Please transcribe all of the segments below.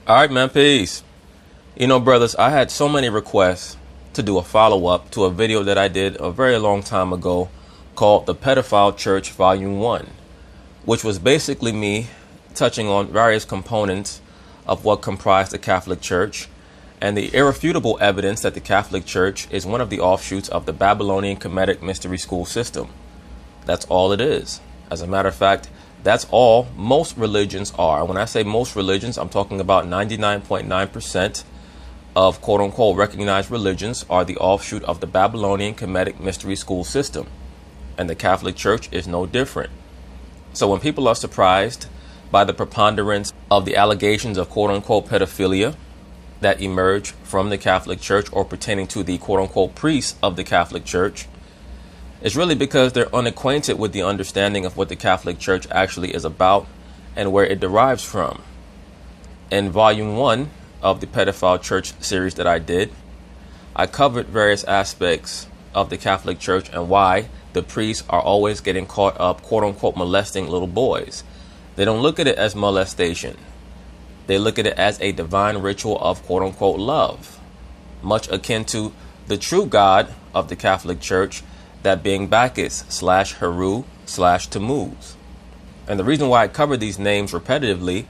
All right, man, peace. You know, brothers, I had so many requests to do a follow-up to a video that I did a very long time ago called The Pedophile Church Volume 1, which was basically me touching on various components of what comprised the Catholic Church and the irrefutable evidence that the Catholic Church is one of the offshoots of the Babylonian Kemetic mystery school system. That's all it is. As a matter of fact, that's all most religions are. When I say most religions, I'm talking about 99.9% of quote-unquote recognized religions are the offshoot of the Babylonian Kemetic mystery school system. And the Catholic Church is no different. So when people are surprised by the preponderance of the allegations of quote-unquote pedophilia that emerge from the Catholic Church or pertaining to the quote-unquote priests of the Catholic Church, it's really because they're unacquainted with the understanding of what the Catholic Church actually is about and where it derives from. In Volume 1 of the Pedophile Church series that I did, I covered various aspects of the Catholic Church and why the priests are always getting caught up, quote-unquote, molesting little boys. They don't look at it as molestation. They look at it as a divine ritual of quote-unquote love, much akin to the true God of the Catholic Church, that being Bacchus / Heru / Tammuz. And the reason why I cover these names repetitively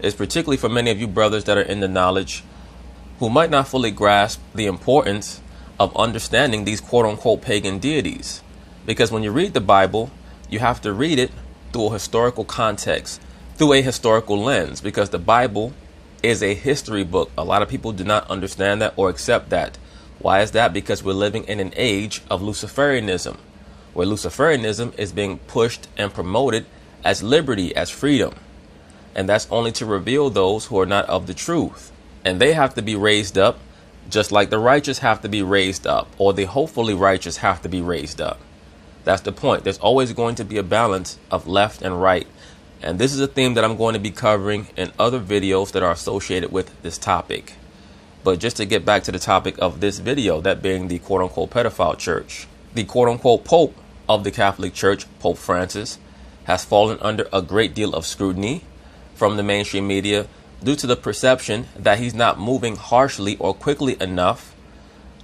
is particularly for many of you brothers that are in the knowledge who might not fully grasp the importance of understanding these quote-unquote pagan deities. Because when you read the Bible, you have to read it through a historical context, through a historical lens, because the Bible is a history book. A lot of people do not understand that or accept that. Why is that? Because we're living in an age of Luciferianism, where Luciferianism is being pushed and promoted as liberty, as freedom. And that's only to reveal those who are not of the truth. And they have to be raised up, just like the righteous have to be raised up, or the hopefully righteous have to be raised up. That's the point. There's always going to be a balance of left and right. And this is a theme that I'm going to be covering in other videos that are associated with this topic. But just to get back to the topic of this video, that being the quote-unquote pedophile church, the quote-unquote Pope of the Catholic Church, Pope Francis, has fallen under a great deal of scrutiny from the mainstream media due to the perception that he's not moving harshly or quickly enough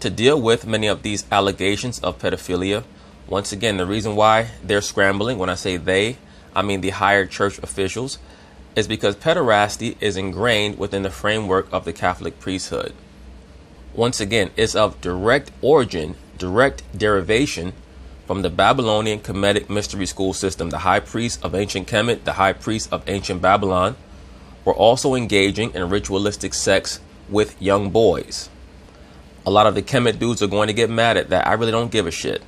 to deal with many of these allegations of pedophilia. Once again, the reason why they're scrambling, when I say they, I mean the higher church officials, is because pederasty is ingrained within the framework of the Catholic priesthood. Once again, it's of direct origin, direct derivation from the Babylonian Kemetic mystery school system. The high priests of ancient Kemet, the high priests of ancient Babylon, were also engaging in ritualistic sex with young boys. A lot of the Kemet dudes are going to get mad at that. I really don't give a shit.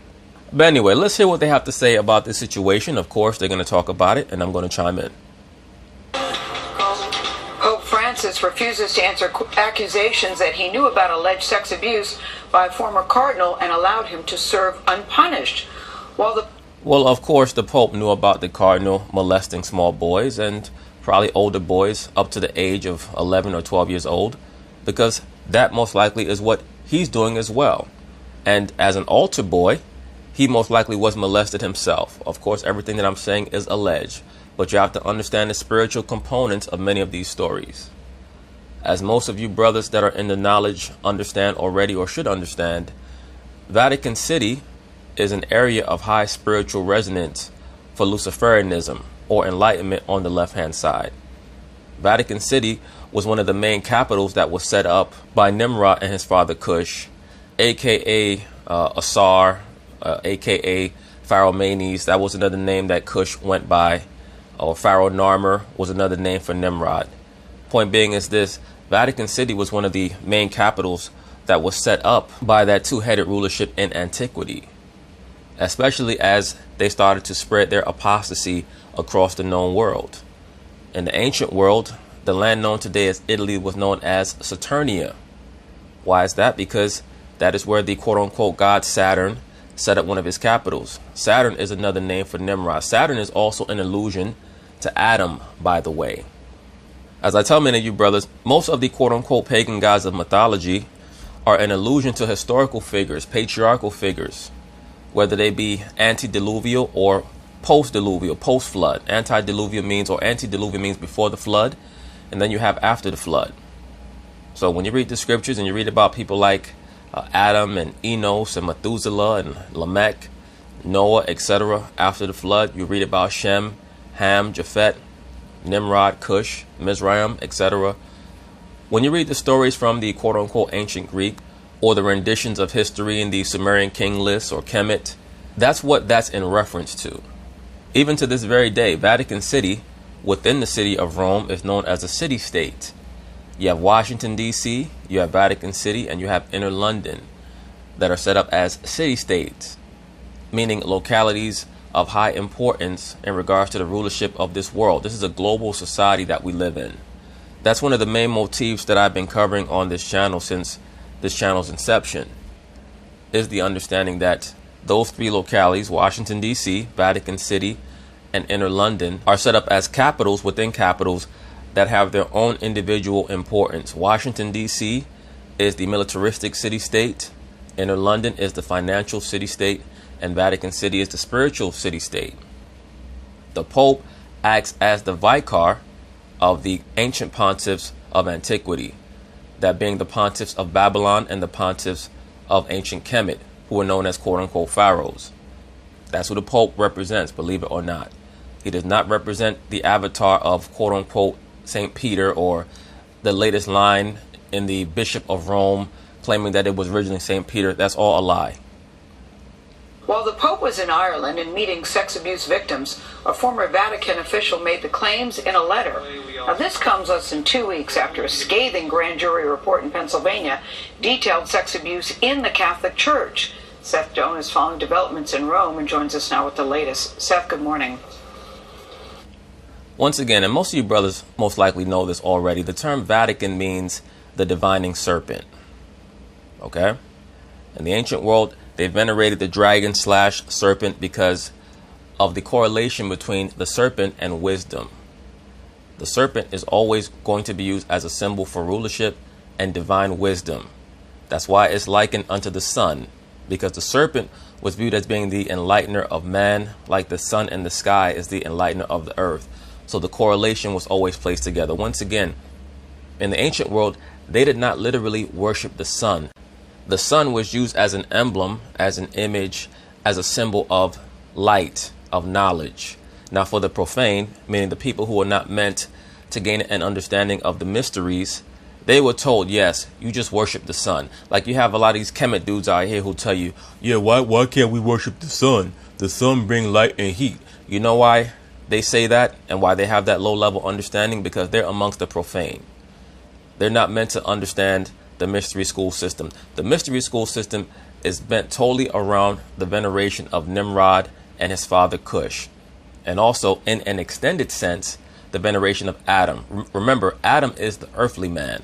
But anyway, let's hear what they have to say about this situation. Of course, they're going to talk about it, and I'm going to chime in. Pope Francis refuses to answer accusations that he knew about alleged sex abuse by a former cardinal and allowed him to serve unpunished. Well, of course, the Pope knew about the cardinal molesting small boys and probably older boys up to the age of 11 or 12 years old, because that most likely is what he's doing as well. And as an altar boy, he most likely was molested himself. Of course, everything that I'm saying is alleged, but you have to understand the spiritual components of many of these stories. As most of you brothers that are in the knowledge understand already or should understand, Vatican City is an area of high spiritual resonance for Luciferianism or enlightenment on the left-hand side. Vatican City was one of the main capitals that was set up by Nimrod and his father Cush, aka Asar, aka Pharaoh Manes. That was another name that Cush went by, or Pharaoh Narmer was another name for Nimrod. Point being is this: Vatican City was one of the main capitals that was set up by that two-headed rulership in antiquity, especially as they started to spread their apostasy across the known world. In the ancient world, the land known today as Italy was known as Saturnia. Why is that? Because that is where the quote-unquote god Saturn set up one of his capitals. Saturn is another name for Nimrod. Saturn is also an allusion to Adam, by the way. As I tell many of you brothers, most of the quote-unquote pagan gods of mythology are an allusion to historical figures, patriarchal figures, whether they be antediluvial or post-diluvial, post-flood. Antediluvial means, or antediluvial means before the flood, and then you have after the flood. So when you read the scriptures and you read about people like Adam and Enos and Methuselah and Lamech, Noah, etc., after the flood, you read about Shem, Ham, Japheth, Nimrod, Cush, Mizraim, etc. When you read the stories from the quote-unquote ancient Greek or the renditions of history in the Sumerian king lists or Kemet, that's what that's in reference to. Even to this very day, Vatican City, within the city of Rome, is known as a city-state. You have Washington, D.C., you have Vatican City, and you have Inner London that are set up as city-states, meaning localities of high importance in regards to the rulership of this world. This is a global society that we live in. That's one of the main motifs that I've been covering on this channel since this channel's inception, is the understanding that those three localities, Washington, D.C., Vatican City, and Inner London, are set up as capitals within capitals that have their own individual importance. Washington, D.C. is the militaristic city-state, Inner London is the financial city-state, and Vatican City is the spiritual city-state. The Pope acts as the vicar of the ancient pontiffs of antiquity, that being the pontiffs of Babylon and the pontiffs of ancient Kemet, who are known as quote-unquote pharaohs. That's who the Pope represents, believe it or not. He does not represent the avatar of quote-unquote St. Peter or the latest line in the Bishop of Rome claiming that it was originally St. Peter. That's all a lie. While the Pope was in Ireland and meeting sex abuse victims, a former Vatican official made the claims in a letter. Now, this comes less than 2 weeks after a scathing grand jury report in Pennsylvania detailed sex abuse in the Catholic Church. Seth Doan is following developments in Rome and joins us now with the latest. Seth, good morning. Once again, and most of you brothers most likely know this already, the term Vatican means the divining serpent. Okay? In the ancient world, they venerated the dragon / serpent because of the correlation between the serpent and wisdom. The serpent is always going to be used as a symbol for rulership and divine wisdom. That's why it's likened unto the sun, because the serpent was viewed as being the enlightener of man, like the sun in the sky is the enlightener of the earth. So the correlation was always placed together. Once again, in the ancient world, they did not literally worship the sun. The sun was used as an emblem, as an image, as a symbol of light, of knowledge. Now for the profane, meaning the people who were not meant to gain an understanding of the mysteries, they were told, yes, you just worship the sun. Like you have a lot of these Kemet dudes out here who tell you, yeah, why can't we worship the sun? The sun brings light and heat. You know why they say that and why they have that low level understanding? Because they're amongst the profane. They're not meant to understand the mystery school system. The mystery school system is bent totally around the veneration of Nimrod and his father Cush. And also, in an extended sense, the veneration of Adam. Remember, Adam is the earthly man.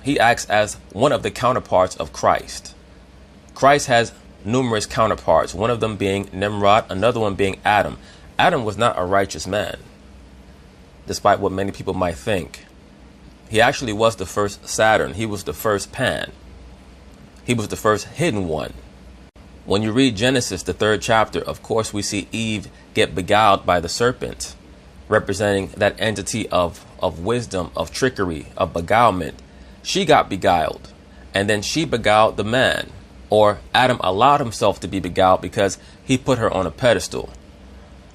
He acts as one of the counterparts of Christ. Christ has numerous counterparts, one of them being Nimrod, another one being Adam. Adam was not a righteous man, despite what many people might think. He actually was the first Saturn. He was the first Pan. He was the first hidden one. When you read Genesis, the 3rd chapter, of course, we see Eve get beguiled by the serpent, representing that entity of wisdom, of trickery, of beguilement. She got beguiled, and then she beguiled the man, or Adam allowed himself to be beguiled because he put her on a pedestal.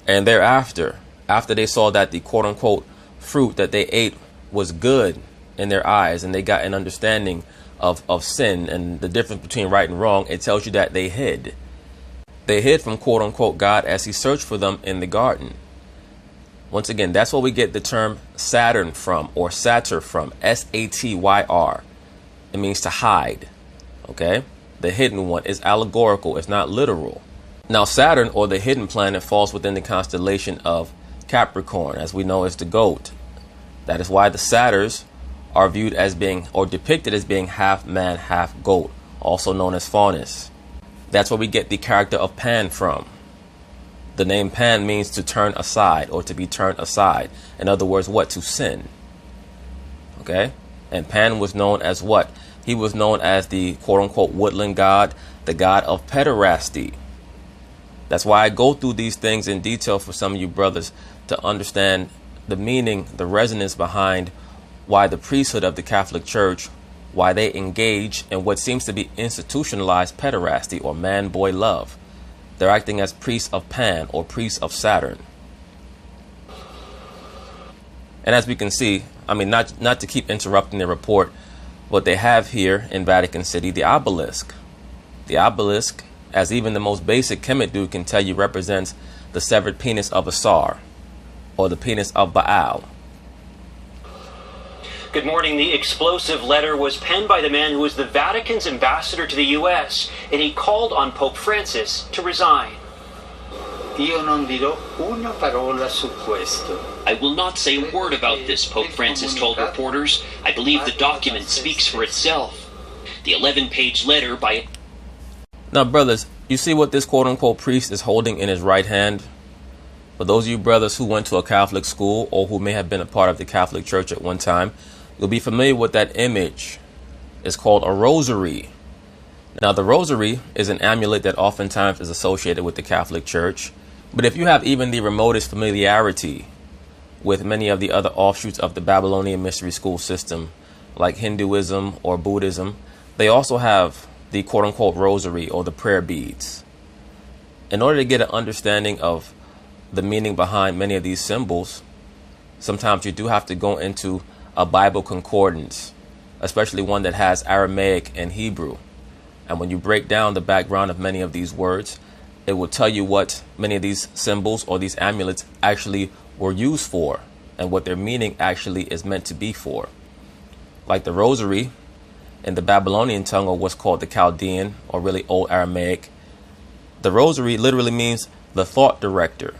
And thereafter, after they saw that the quote-unquote fruit that they ate was good in their eyes, and they got an understanding of sin and the difference between right and wrong, it tells you that they hid. They hid from quote-unquote God as he searched for them in the garden. Once again, that's where we get the term Saturn from, or Satyr from, S-A-T-Y-R. It means to hide, okay? The hidden one is allegorical, it's not literal. Now Saturn, or the hidden planet, falls within the constellation of Capricorn, as we know as the goat. That is why the satyrs are viewed as being, or depicted as being, half man, half goat, also known as Faunus. That's where we get the character of Pan from. The name Pan means to turn aside, or to be turned aside. In other words, what? To sin. Okay? And Pan was known as what? He was known as the quote-unquote woodland god, the god of Pederasty. That's why I go through these things in detail for some of you brothers to understand the meaning, the resonance behind why the priesthood of the Catholic Church why they engage in what seems to be institutionalized pederasty or man-boy love. They're acting as priests of Pan or priests of Saturn. And as we can see, I mean, not to keep interrupting the report, what they have here in Vatican City, the obelisk. The obelisk, as even the most basic Kemet dude can tell you, represents the severed penis of Asar, or the penis of Baal. Good morning. The explosive letter was penned by the man who was the Vatican's ambassador to the U.S., and he called on Pope Francis to resign. Io non dirò una parola su questo. I will not say a word about this, Pope Francis told reporters. I believe the document speaks for itself. The 11-page letter by... Now, brothers, you see what this quote-unquote priest is holding in his right hand? For those of you brothers who went to a Catholic school or who may have been a part of the Catholic Church at one time, you'll be familiar with that image. It's called a rosary. Now, the rosary is an amulet that oftentimes is associated with the Catholic Church. But if you have even the remotest familiarity with many of the other offshoots of the Babylonian mystery school system, like Hinduism or Buddhism, they also have the quote-unquote rosary or the prayer beads. In order to get an understanding of the meaning behind many of these symbols, sometimes you do have to go into a Bible concordance, especially one that has Aramaic and Hebrew. And when you break down the background of many of these words, it will tell you what many of these symbols or these amulets actually were used for and what their meaning actually is meant to be for. Like the rosary in the Babylonian tongue, or what's called the Chaldean, or really Old Aramaic, the rosary literally means the thought director.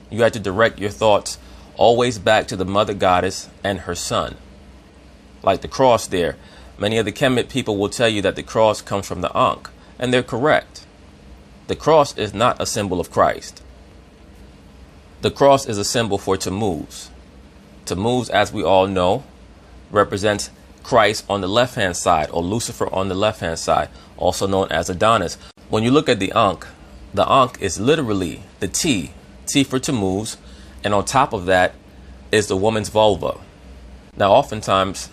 You had to direct your thoughts always back to the mother goddess and her son. Like the cross there, many of the Kemet people will tell you that the cross comes from the Ankh, and they're correct. The cross is not a symbol of Christ. The cross is a symbol for Tammuz. Tammuz, as we all know, represents Christ on the left-hand side, or Lucifer on the left-hand side, also known as Adonis. When you look at the Ankh is literally the T for Tammuz, and on top of that is the woman's vulva. Now, oftentimes,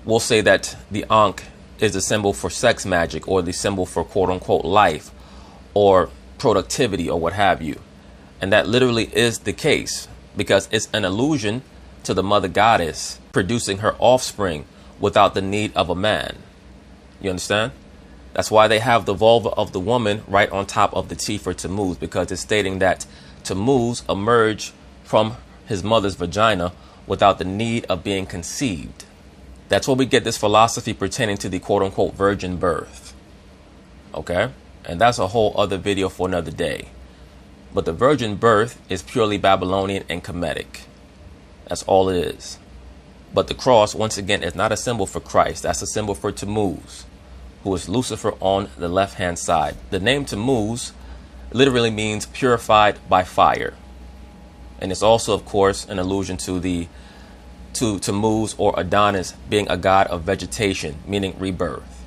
we'll say that the Ankh is the symbol for sex magic, or the symbol for quote-unquote life, or productivity, or what have you. And that literally is the case, because it's an allusion to the mother goddess producing her offspring without the need of a man. You understand? That's why they have the vulva of the woman right on top of the T for Tammuz, because it's stating that Tammuz emerged from his mother's vagina without the need of being conceived. That's where we get this philosophy pertaining to the quote-unquote virgin birth. Okay? And that's a whole other video for another day. But the virgin birth is purely Babylonian and Kemetic. That's all it is. But the cross, once again, is not a symbol for Christ. That's a symbol for Tammuz, who is Lucifer on the left-hand side. The name Tammuz literally means purified by fire. And it's also, of course, an allusion to Tammuz or Adonis being a god of vegetation, meaning rebirth.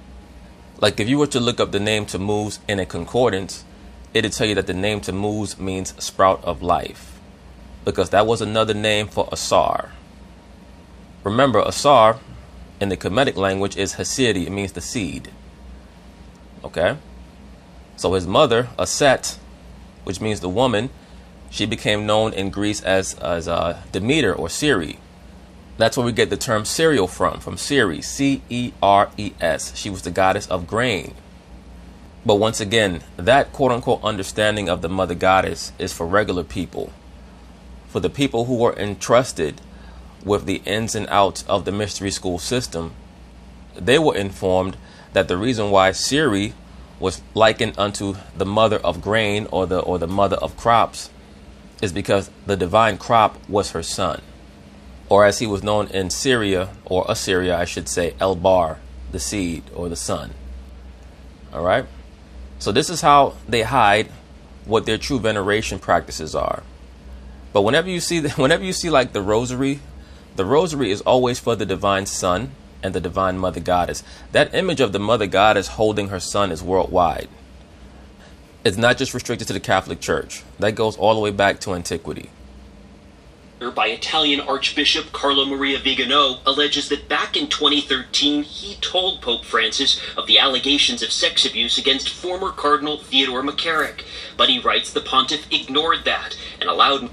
Like if you were to look up the name Tammuz in a concordance, it'd tell you that the name Tammuz means sprout of life, because that was another name for Asar. Remember, Asar in the Kemetic language is Hasiri. It means the seed. Okay? So his mother, Aset, which means the woman, she became known in Greece as Demeter or Ceres. That's where we get the term cereal from Ceres, C-E-R-E-S. She was the goddess of grain. But once again, that quote-unquote understanding of the mother goddess is for regular people. For the people who were entrusted with the ins and outs of the mystery school system, they were informed that the reason why Ceres was likened unto the mother of grain, or the mother of crops, is because the divine crop was her son. Or as he was known in Syria, or Assyria, I should say, Elbar, the seed or the son. All right. So this is how they hide what their true veneration practices are. But whenever you see like the rosary is always for the divine son and the divine mother goddess. That image of the mother goddess holding her son is worldwide. It's not just restricted to the Catholic Church. That goes all the way back to antiquity. by Italian Archbishop Carlo Maria Vigano alleges that back in 2013, he told Pope Francis of the allegations of sex abuse against former Cardinal Theodore McCarrick. But he writes the pontiff ignored that and allowed...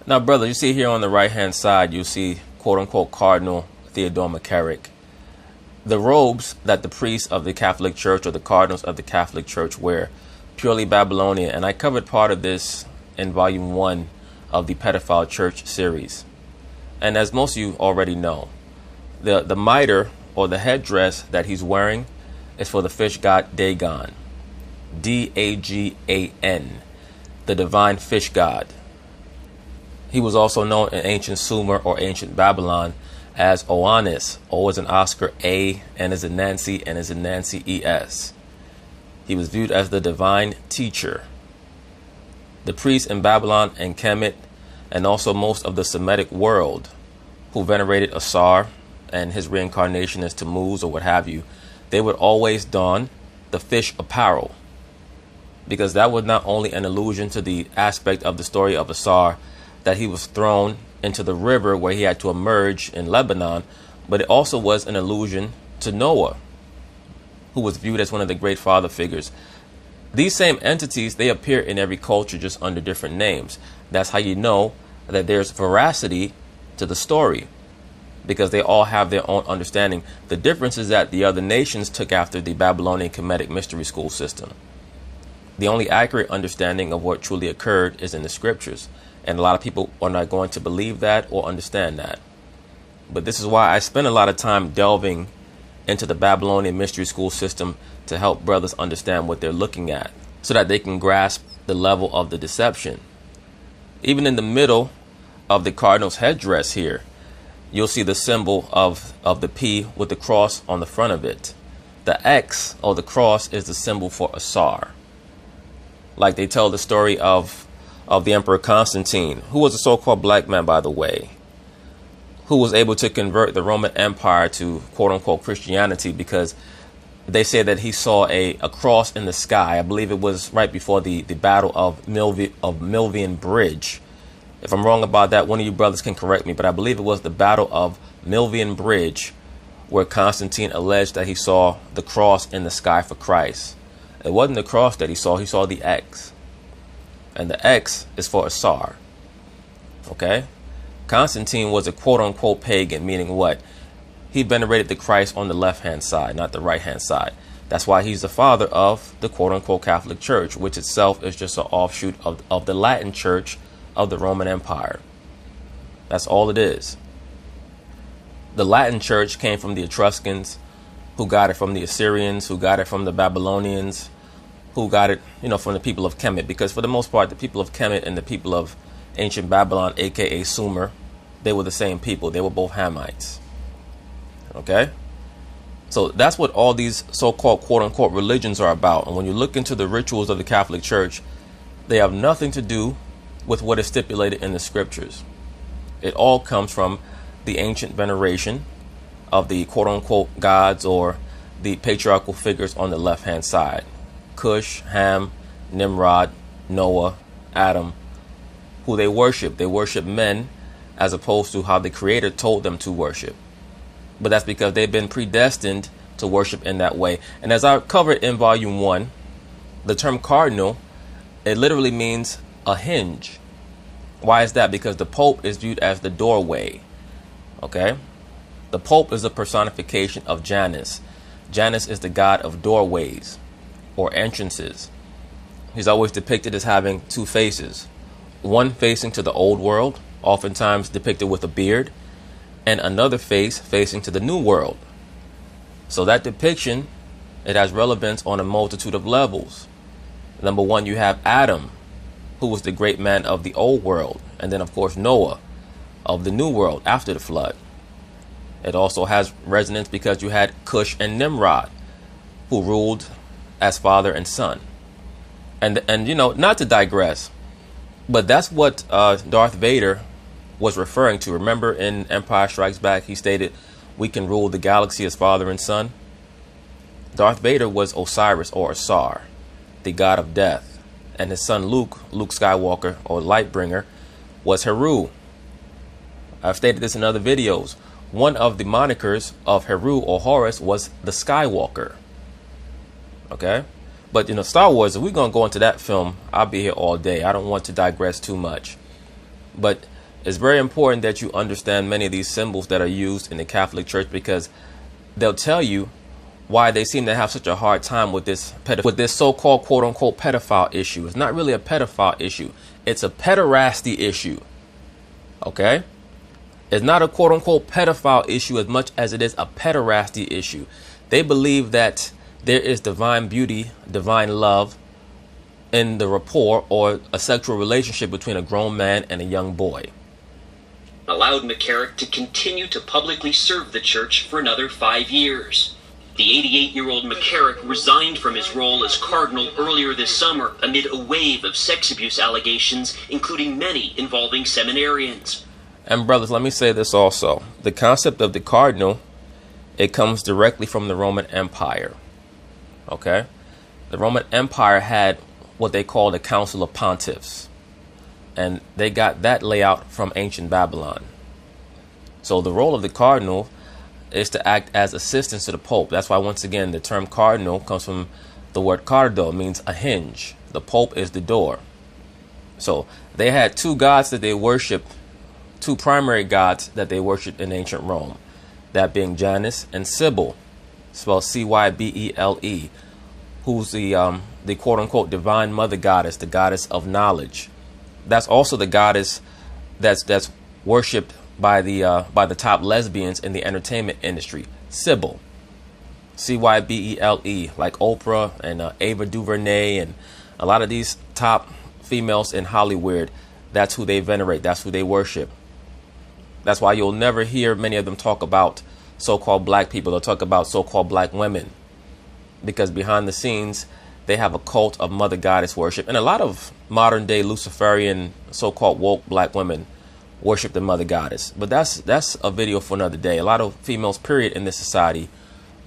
Now, brother, you see here on the right-hand side, you see, quote-unquote, Cardinal Theodore McCarrick. The robes that the priests of the Catholic Church or the cardinals of the Catholic Church wear, purely Babylonian. And I covered part of this in Volume 1 of the Pedophile Church series. And as most of you already know, the mitre or the headdress that he's wearing is for the fish god Dagon, D-A-G-A-N, the divine fish god. He was also known in ancient Sumer or ancient Babylon as Oannes. O is an Oscar, A, N is a Nancy, N is a Nancy, E-S. He was viewed as the divine teacher. The priests in Babylon and Kemet, and also most of the Semitic world, who venerated Asar and his reincarnation as Tammuz or what have you, they would always don the fish apparel, because that was not only an allusion to the aspect of the story of Asar, that he was thrown into the river where he had to emerge in Lebanon, but it also was an allusion to Noah, who was viewed as one of the great father figures. These same entities, they appear in every culture just under different names. That's how you know that there's veracity to the story, because they all have their own understanding. The difference is that the other nations took after the Babylonian Kemetic mystery school system. The only accurate understanding of what truly occurred is in the scriptures. And a lot of people are not going to believe that or understand that. But this is why I spend a lot of time delving into the Babylonian mystery school system to help brothers understand what they're looking at, so that they can grasp the level of the deception. Even in the middle of the cardinal's headdress here, you'll see the symbol of the P with the cross on the front of it. The X, or the cross, is the symbol for Asar. Like they tell the story of the Emperor Constantine, who was a so-called black man, by the way, who was able to convert the Roman Empire to quote-unquote Christianity, because they say that he saw a cross in the sky. I believe it was right before the Battle of Milvian Bridge. If I'm wrong about that, one of you brothers can correct me, but I believe it was the Battle of Milvian Bridge where Constantine alleged that he saw the cross in the sky for Christ. It wasn't the cross that he saw the X. And the X is for Asar. Okay? Constantine was a quote-unquote pagan, meaning what? He venerated the Christ on the left-hand side, not the right-hand side. That's why he's the father of the quote-unquote Catholic Church, which itself is just an offshoot of the Latin Church of the Roman Empire. That's all it is. The Latin Church came from the Etruscans, who got it from the Assyrians, who got it from the Babylonians, who got it, from the people of Kemet. Because for the most part, the people of Kemet and the people of ancient Babylon, aka Sumer, they were the same people. They were both Hamites. Okay? So that's what all these so-called quote-unquote religions are about. And when you look into the rituals of the Catholic Church, they have nothing to do with what is stipulated in the scriptures. It all comes from the ancient veneration of the quote-unquote gods or the patriarchal figures on the left-hand side. Cush, Ham, Nimrod, Noah, Adam, who they worship. They worship men as opposed to how the Creator told them to worship. But that's because they've been predestined to worship in that way. And as I covered in Volume 1, the term cardinal, it literally means a hinge. Why is that? Because the Pope is viewed as the doorway. Okay? The Pope is a personification of Janus. Janus is the god of doorways or entrances. He's always depicted as having two faces. One facing to the old world, oftentimes depicted with a beard, and another face facing to the new world. So that depiction, it has relevance on a multitude of levels. Number one, you have Adam, who was the great man of the old world, and then of course Noah of the new world after the flood. It also has resonance because you had Cush and Nimrod, who ruled as father and son. And not to digress, but that's what Darth Vader was referring to. Remember in Empire Strikes Back, he stated, "We can rule the galaxy as father and son." Darth Vader was Osiris or Asar, the god of death. And his son Luke Skywalker or Lightbringer, was Heru, I've stated this in other videos. One of the monikers of Heru or Horus was the Skywalker. Okay? But, Star Wars, if we're going to go into that film, I'll be here all day. I don't want to digress too much. But it's very important that you understand many of these symbols that are used in the Catholic Church, because they'll tell you why they seem to have such a hard time with this so-called quote-unquote pedophile issue. It's not really a pedophile issue. It's a pederasty issue. Okay? It's not a quote-unquote pedophile issue as much as it is a pederasty issue. They believe that there is divine beauty, divine love in the rapport or a sexual relationship between a grown man and a young boy. Allowed McCarrick to continue to publicly serve the church for another 5 years. The 88-year-old McCarrick resigned from his role as Cardinal earlier this summer amid a wave of sex abuse allegations, including many involving seminarians. And brothers, let me say this also. The concept of the Cardinal, it comes directly from the Roman Empire. Okay? The Roman Empire had what they called the Council of Pontiffs. And they got that layout from ancient Babylon. So the role of the Cardinal is to act as assistants to the Pope. That's why, once again, the term Cardinal comes from the word cardo, means a hinge. The Pope is the door. So they had two gods that they worshiped, two primary gods that they worshipped in ancient Rome. That being Janus and Sybil, spelled Cybele, who's the quote-unquote divine mother goddess, the goddess of knowledge. That's also the goddess that's worshipped by the top lesbians in the entertainment industry, Sybil, Cybele, like Oprah and Ava DuVernay and a lot of these top females in Hollywood. That's who they venerate. That's who they worship. That's why you'll never hear many of them talk about so-called black people. They'll talk about so-called black women, because behind the scenes they have a cult of mother goddess worship. And a lot of modern day Luciferian so-called woke black women worship the mother goddess. But that's a video for another day. A lot of females, period, in this society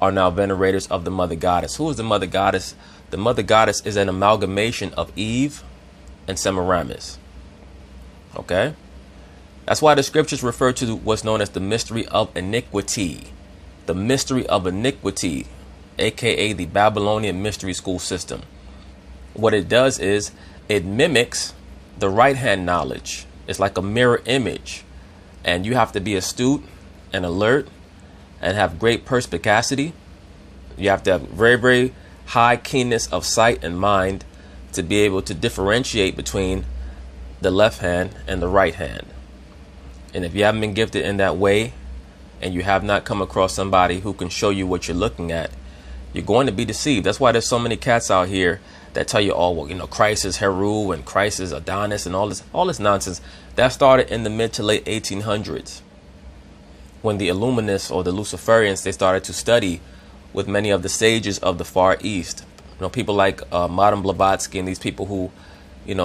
are now venerators of the mother goddess. Who is the mother goddess? The mother goddess is an amalgamation of Eve and Semiramis. Okay? That's why the scriptures refer to what's known as the mystery of iniquity. The mystery of iniquity, aka the Babylonian mystery school system. What it does is it mimics the right-hand knowledge. It's like a mirror image, and you have to be astute and alert and have great perspicacity. You have to have very, very high keenness of sight and mind to be able to differentiate between the left hand and the right hand. And if you haven't been gifted in that way, and you have not come across somebody who can show you what you're looking at, you're going to be deceived. That's why there's so many cats out here that tell you, oh, well, Christ is Heru and Christ is Adonis and all this nonsense. That started in the mid to late 1800s, when the Illuminists or the Luciferians, they started to study with many of the sages of the Far East. People like Madame Blavatsky and these people who,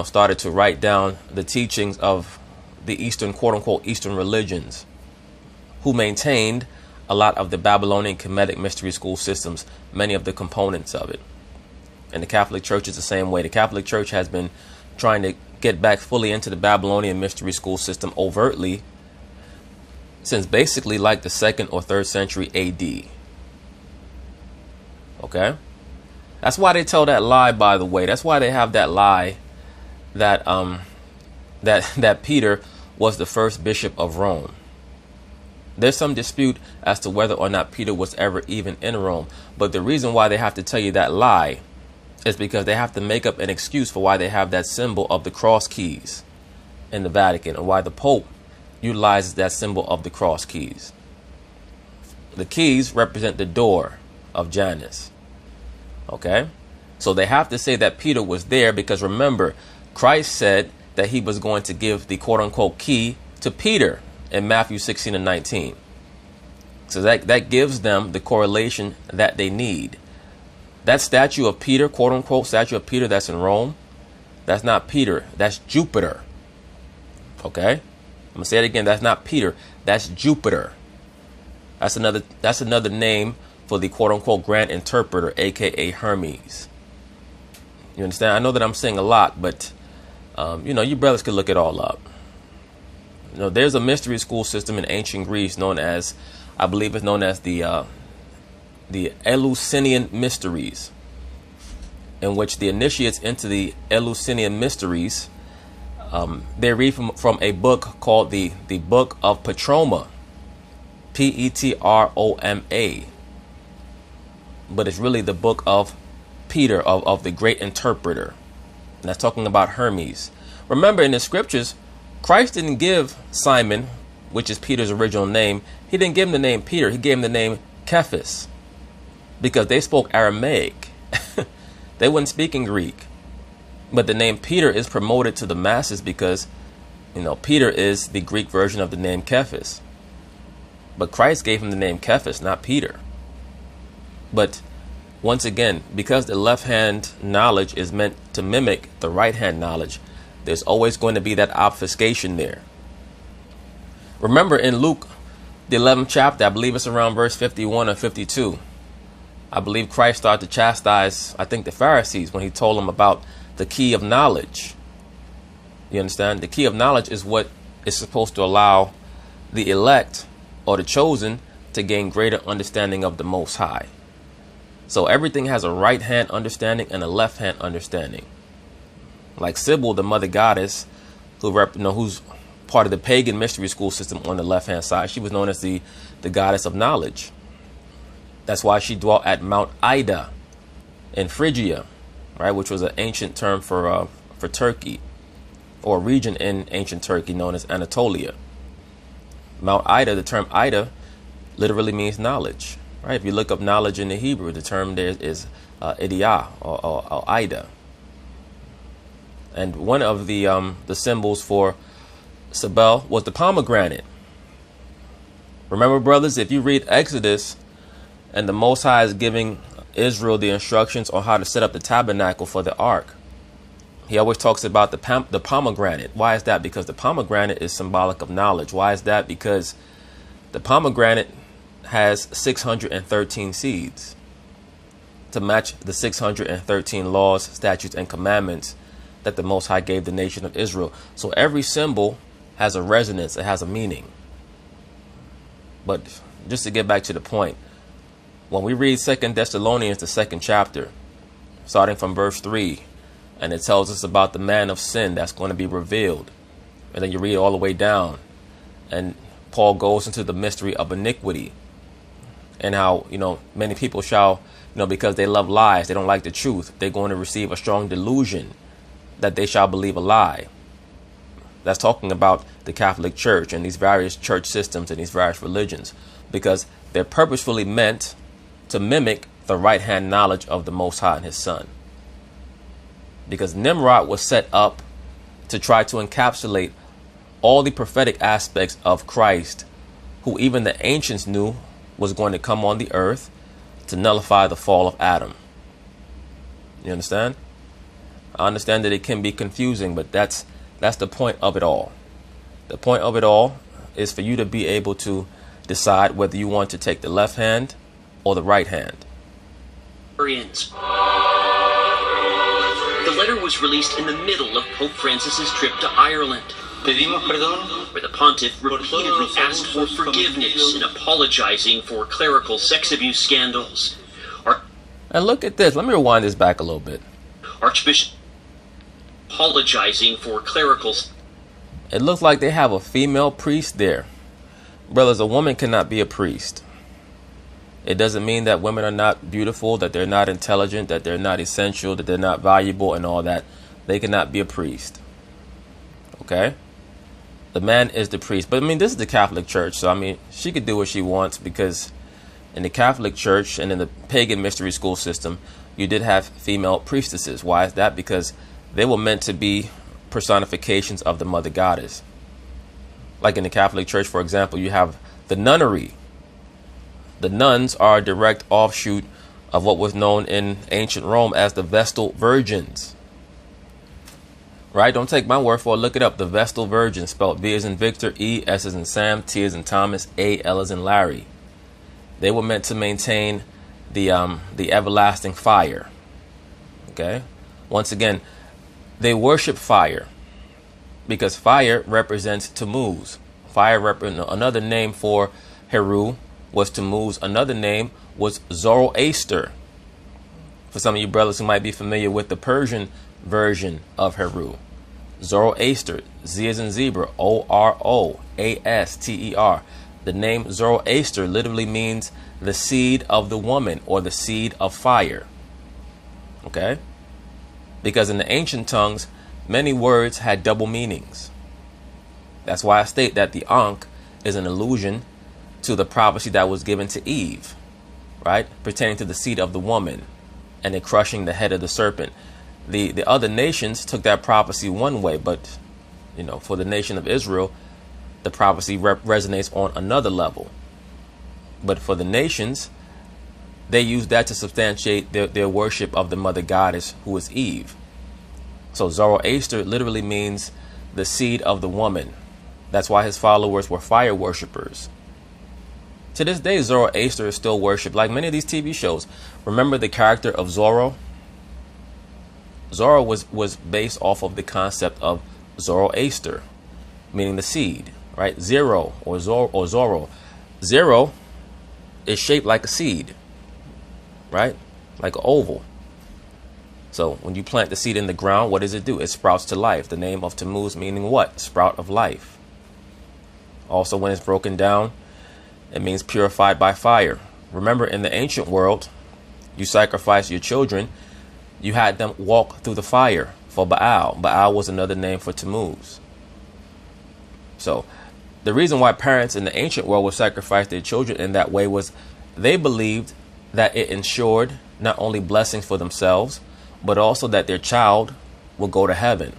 started to write down the teachings of the Eastern, quote-unquote, Eastern religions, who maintained a lot of the Babylonian Kemetic mystery school systems, many of the components of it. And the Catholic Church is the same way. The Catholic Church has been trying to get back fully into the Babylonian mystery school system overtly since basically like the 2nd or 3rd century AD. Okay? That's why they tell that lie, by the way. That's why they have that lie that that Peter was the first bishop of Rome. There's some dispute as to whether or not Peter was ever even in Rome. But the reason why they have to tell you that lie is because they have to make up an excuse for why they have that symbol of the cross keys in the Vatican, and why the Pope utilizes that symbol of the cross keys. The keys represent the door of Janus. Okay? So they have to say that Peter was there because, remember, Christ said that he was going to give the quote-unquote key to Peter in Matthew 16 and 19. So that gives them the correlation that they need. That statue of Peter, quote-unquote statue of Peter that's in Rome, that's not Peter, that's Jupiter. Okay? I'm going to say it again, that's not Peter, that's Jupiter. That's another name for the quote-unquote grand interpreter, aka Hermes. You understand? I know that I'm saying a lot, but you brothers could look it all up. there's a mystery school system in ancient Greece known as, I believe it's known as the Eleusinian Mysteries, in which the initiates into the Eleusinian Mysteries, they read from a book called the Book of Petroma, Petroma, but it's really the book of Peter, of the great interpreter. And that's talking about Hermes. Remember, in the scriptures, Christ didn't give Simon, which is Peter's original name, he didn't give him the name Peter. He gave him the name Cephas, because they spoke Aramaic. They weren't speaking Greek. But the name Peter is promoted to the masses because, Peter is the Greek version of the name Cephas. But Christ gave him the name Cephas, not Peter. But once again, because the left hand knowledge is meant to mimic the right hand knowledge, there's always going to be that obfuscation there. Remember in Luke, the 11th chapter, I believe it's around verse 51 or 52, I believe Christ started to chastise, I think, the Pharisees when he told them about the key of knowledge. You understand? The key of knowledge is what is supposed to allow the elect or the chosen to gain greater understanding of the Most High. So everything has a right hand understanding and a left hand understanding. Like Sybil, the mother goddess, who's part of the pagan mystery school system on the left hand side, she was known as the goddess of knowledge. That's why she dwelt at Mount Ida in Phrygia, right, which was an ancient term for Turkey, or a region in ancient Turkey known as Anatolia. Mount Ida, the term Ida, literally means knowledge. Right? If you look up knowledge in the Hebrew, the term there is idia or Ida. And one of the symbols for Sybil was the pomegranate. Remember, brothers, if you read Exodus, and the Most High is giving Israel the instructions on how to set up the tabernacle for the ark, he always talks about the pomegranate. Why is that? Because the pomegranate is symbolic of knowledge. Why is that? Because the pomegranate has 613 seeds to match the 613 laws, statutes, and commandments that the Most High gave the nation of Israel. So every symbol has a resonance. It has a meaning. But just to get back to the point, when we read 2 Thessalonians, the 2nd chapter, starting from verse 3, and it tells us about the man of sin that's going to be revealed. And then you read all the way down, and Paul goes into the mystery of iniquity, and how, many people shall, because they love lies, they don't like the truth, they're going to receive a strong delusion that they shall believe a lie. That's talking about the Catholic Church and these various church systems and these various religions, because they're purposefully meant to mimic the right-hand knowledge of the Most High and his Son. Because Nimrod was set up to try to encapsulate all the prophetic aspects of Christ, who even the ancients knew was going to come on the earth to nullify the fall of Adam. You understand? I understand that it can be confusing, but that's the point of it all. The point of it all is for you to be able to decide whether you want to take the left hand or the right hand. The letter was released in the middle of Pope Francis's trip to Ireland, where the pontiff repeatedly asked for forgiveness and apologizing for clerical sex abuse scandals. And look at this. Let me rewind this back a little bit. Archbishop apologizing for clerical. It looks like they have a female priest there. Brothers, a woman cannot be a priest. It doesn't mean that women are not beautiful, that they're not intelligent, that they're not essential, that they're not valuable and all that. They cannot be a priest. Okay? The man is the priest. But this is the Catholic Church. So she could do what she wants, because in the Catholic Church and in the pagan mystery school system, you did have female priestesses. Why is that? Because they were meant to be personifications of the mother goddess. Like in the Catholic Church, for example, you have the nunnery. The nuns are a direct offshoot of what was known in ancient Rome as the Vestal Virgins. Right? Don't take my word for it. Look it up. The Vestal Virgins, spelled V as in Victor, E, S as in Sam, T as in Thomas, A, L as in Larry. They were meant to maintain the everlasting fire. Okay? Once again, they worship fire because fire represents Tammuz, Another name for Heru was Tammuz. Another name was Zoroaster. For some of you brothers who might be familiar with the Persian version of Heru. Zoroaster, Z as in zebra, Oroaster. The name Zoroaster literally means the seed of the woman, or the seed of fire. Okay? Because in the ancient tongues, many words had double meanings. That's why I state that the Ankh is an allusion to the prophecy that was given to Eve, right? Pertaining to the seed of the woman and it crushing the head of the serpent. The other nations took that prophecy one way, but, you know, for the nation of Israel, the prophecy resonates on another level. But for the nations, they used that to substantiate their worship of the mother goddess, who is Eve. So Zoroaster literally means the seed of the woman. That's why his followers were fire worshippers. To this day, Zoroaster is still worshipped, like many of these TV shows. Remember the character of Zorro? Zorro was based off of the concept of Zoroaster, meaning the seed, right? Zero or Zorro. Zero is shaped like a seed, right? Like an oval. So when you plant the seed in the ground, what does it do? It sprouts to life. The name of Tammuz meaning what? Sprout of life. Also, when it's broken down, it means purified by fire. Remember, in the ancient world, you sacrificed your children. You had them walk through the fire for Baal. Baal was another name for Tammuz. So the reason why parents in the ancient world would sacrifice their children in that way was they believed that it ensured not only blessings for themselves, but also that their child will go to heaven.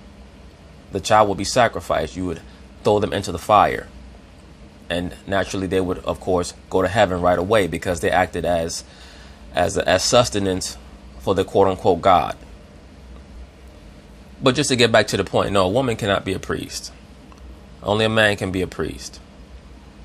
The child will be sacrificed. You would throw them into the fire. And naturally, they would, of course, go to heaven right away because they acted as sustenance for the quote-unquote God. But just to get back to the point, no, a woman cannot be a priest. Only a man can be a priest.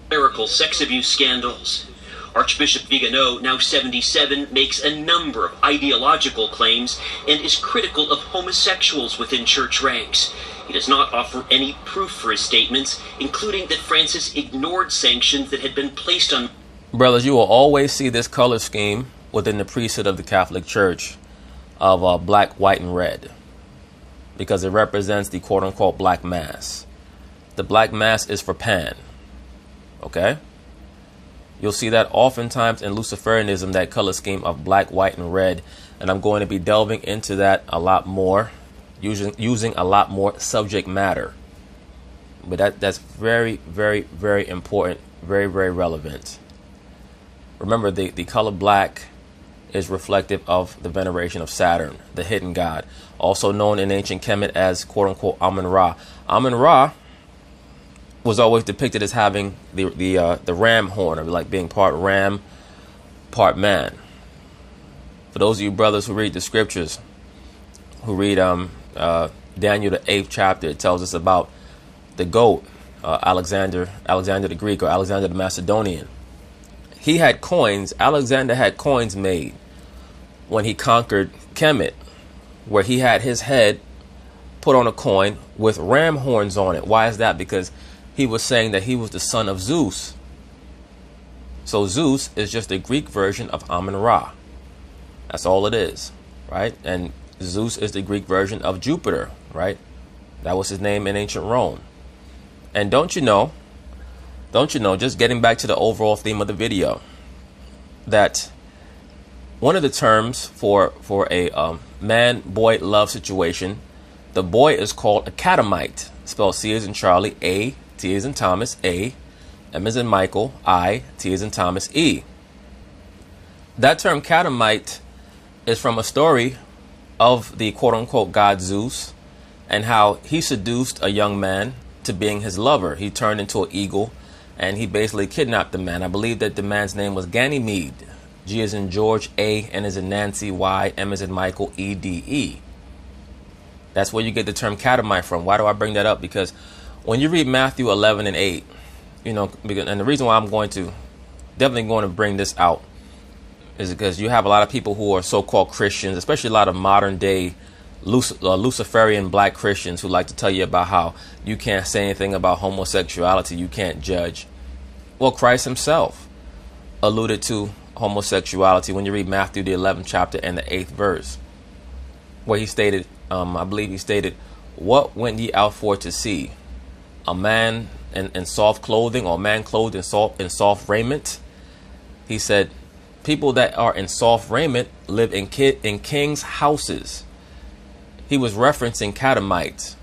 Clerical sex abuse scandals. Archbishop Vigano, now 77, makes a number of ideological claims and is critical of homosexuals within church ranks. He does not offer any proof for his statements, including that Francis ignored sanctions that had been placed on... Brothers, you will always see this color scheme within the priesthood of the Catholic Church of black, white, and red, because it represents the quote-unquote black mass. The black mass is for Pan. Okay? You'll see that oftentimes in Luciferianism, that color scheme of black, white, and red. And I'm going to be delving into that a lot more, using a lot more subject matter. But that's very, very, very important, very, very relevant. Remember, the color black is reflective of the veneration of Saturn, the hidden god, also known in ancient Kemet as quote-unquote Amun-Ra. Amun-Ra was always depicted as having the ram horn, or like being part ram, part man. For those of you brothers who read the scriptures, who read Daniel the 8th chapter, it tells us about the goat, Alexander the Greek, or Alexander the Macedonian. He had coins. Alexander had coins made when he conquered Kemet, where he had his head put on a coin with ram horns on it. Why is that? Because he was saying that he was the son of Zeus. So Zeus is just a Greek version of Amun-Ra. That's all it is, right? And Zeus is the Greek version of Jupiter, right? That was his name in ancient Rome. And don't you know, just getting back to the overall theme of the video, that one of the terms for a man-boy love situation, the boy is called a catamite, spelled C as in Charlie, A, T as in Thomas, A, M as in Michael, I, T as in Thomas, E. That term catamite is from a story of the quote-unquote god Zeus and how he seduced a young man to being his lover. He turned into an eagle and he basically kidnapped the man. I believe that the man's name was Ganymede. G as in George, A, N as in Nancy, Y, M as in Michael, E, D, E. That's where you get the term catamite from. Why do I bring that up? Because when you read Matthew 11 and 8, you know, and the reason why I'm definitely going to bring this out is because you have a lot of people who are so-called Christians, especially a lot of modern day Luciferian black Christians who like to tell you about how you can't say anything about homosexuality, you can't judge. Well, Christ himself alluded to homosexuality when you read Matthew the 11th chapter and the 8th verse, where he stated, I believe he stated, "What went ye out for to see? A man in soft clothing, or a man clothed in soft raiment?" He said, people that are in soft raiment live in kings' houses. He was referencing catamites,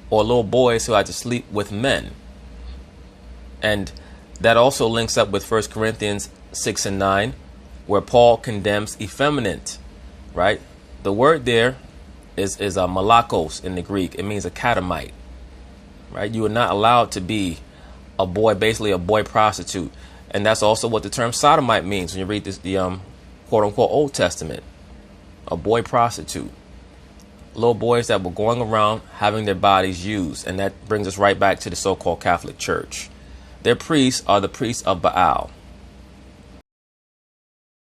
or little boys who had to sleep with men. And that also links up with 1 Corinthians 6 and 9, where Paul condemns effeminate, right? The word there is malakos in the Greek. It means a catamite, right? You are not allowed to be a boy, basically a boy prostitute. And that's also what the term sodomite means when you read the quote unquote Old Testament. A boy prostitute. Little boys that were going around having their bodies used. And that brings us right back to the so-called Catholic Church. Their priests are the priests of Baal.